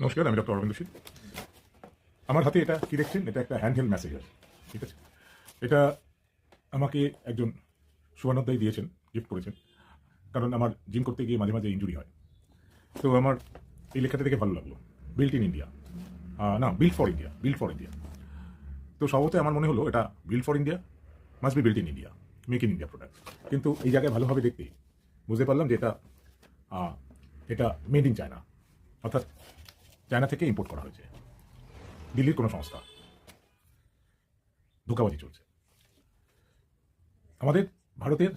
নমস্কার, আমি ডক্টর অরবিন্দ শীল। আমার হাতে এটা কি দেখছেন? এটা একটা হ্যান্ডহেল্ড মেসেজার। ঠিক আছে, এটা আমাকে একজন শুভানোদ্দায়ী দিয়েছেন, গিফট করেছেন। কারণ আমার জিম করতে গিয়ে মাঝে মাঝে ইনজুরি হয়। তো আমার এই লেখাটা দেখে ভালো লাগলো, বিল্ট ইন ইন্ডিয়া, না, build for India, build for India. তো স্বভাবতই আমার মনে হলো এটা build for India must be built in India, make in India product. কিন্তু এই জায়গায় ভালোভাবে দেখতে বুঝতে পারলাম যে এটা মেড ইন চায়না, অর্থাৎ চায়না থেকে ইম্পোর্ট করা হয়েছে। দিল্লির কোনো সংস্থা, ধোঁকাবাজি চলছে। আমাদের ভারতের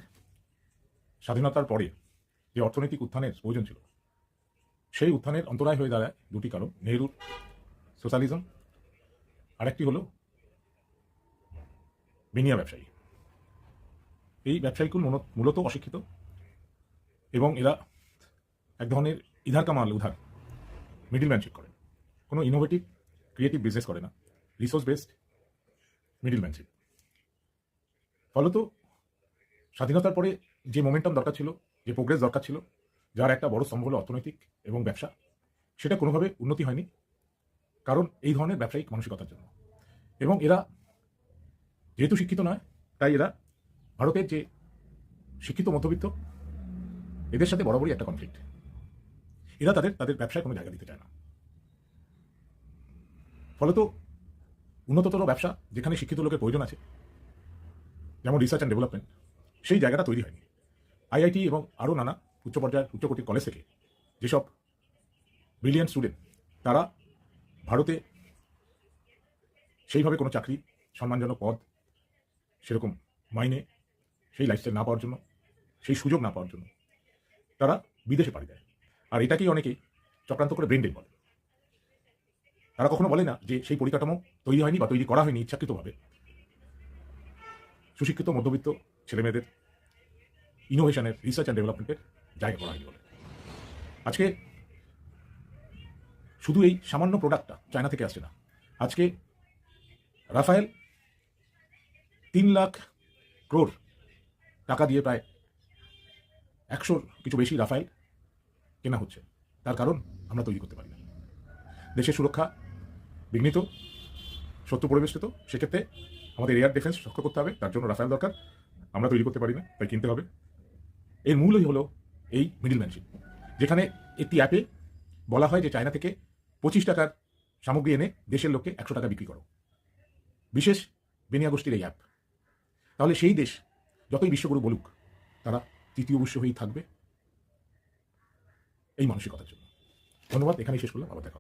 স্বাধীনতার পরে যে অর্থনৈতিক উত্থানের প্রয়োজন ছিল, সেই উত্থানের অন্তরায় হয়ে দাঁড়ায় দুটি কারণ: নেহরুর সোশ্যালিজম, আরেকটি হলো বেনিয়া ব্যবসায়ী। এই ব্যবসায়ীগুলো মূলত অশিক্ষিত এবং এরা এক ধরনের ইধার কামাল উধার মিডিলম্যানশিপ করে, কোনো ইনোভেটিভ ক্রিয়েটিভ বিজনেস করে না, রিসোর্স বেসড মিডিলম্যানশিপ। ফলত স্বাধীনতার পরে যে মোমেন্টাম দরকার ছিল, যে প্রোগ্রেস দরকার ছিল, যার একটা বড় স্তম্ভ হলো অর্থনৈতিক এবং ব্যবসা, সেটা কোনোভাবে উন্নতি হয়নি, কারণ এই ধরনের ব্যবসায়িক মানসিকতার জন্য। এবং এরা যেহেতু শিক্ষিত নয়, তাই এরা ভারতের যে শিক্ষিত মধ্যবিত্ত, এদের সাথে বরাবরই একটা কনফ্লিক্ট। এরা তাদের ব্যবসায় কোনো জায়গা দিতে চায় না। ফলত উন্নততর ব্যবসা, যেখানে শিক্ষিত লোকের প্রয়োজন আছে, যেমন রিসার্চ অ্যান্ড ডেভেলপমেন্ট, সেই জায়গাটা তৈরি হয়নি। আইআইটি এবং আরও নানা উচ্চ পর্যায়ের উচ্চকোটির কলেজ থেকে যেসব ব্রিলিয়ান্ট স্টুডেন্ট, তারা ভারতে সেইভাবে কোনো চাকরি, সম্মানজনক পদ, সেরকম মাইনে, সেই লাইফস্টাইল না পাওয়ার জন্য, সেই সুযোগ না পাওয়ার জন্য তারা বিদেশে পাড়ি দেয়। আর এটাকেই অনেকেই চক্রান্ত করে ব্রেন ড্রেন বলে। তারা কখনো বলে না যে সেই পরিকাঠামো তৈরি হয়নি বা তৈরি করা হয়নি ইচ্ছাকৃতভাবে সুশিক্ষিত মধ্যবিত্ত ছেলেমেয়েদের ইনোভেশনের, রিসার্চ অ্যান্ড ডেভেলপমেন্টের জায়গা করা হয়নি বলে। আজকে শুধু এই সামান্য প্রোডাক্টটা চায়না থেকে আসছে না। আজকে রাফায়েল 3 লাখ ক্রোড় টাকা দিয়ে প্রায় 100 কিছু বেশি রাফায়েল কেনা হচ্ছে। তার কারণ আমরা তৈরি করতে পারি না। দেশের সুরক্ষা বিঘ্নিত, শত্রু পরিবেষ্টিত, সেক্ষেত্রে আমাদের এয়ার ডিফেন্স রক্ষা করতে হবে, তার জন্য রাফায়েল দরকার। আমরা তৈরি করতে পারি না, তাই কিনতে হবে। এর মূলই হলো এই মিডিলম্যানশিপ, যেখানে একটি অ্যাপে বলা হয় যে চায়না থেকে 25 টাকার সামগ্রী এনে দেশের লোককে 100 টাকা বিক্রি করো, বিশেষ বেনিয়া গোষ্ঠীর এই অ্যাপ। তাহলে সেই দেশ যতই বিশ্বগুরু বলুক, তারা তৃতীয় বিশ্ব হয়েই থাকবে এই মানসিকতার জন্য। ধন্যবাদ, এখানেই শেষ করলাম, আবার দেখা।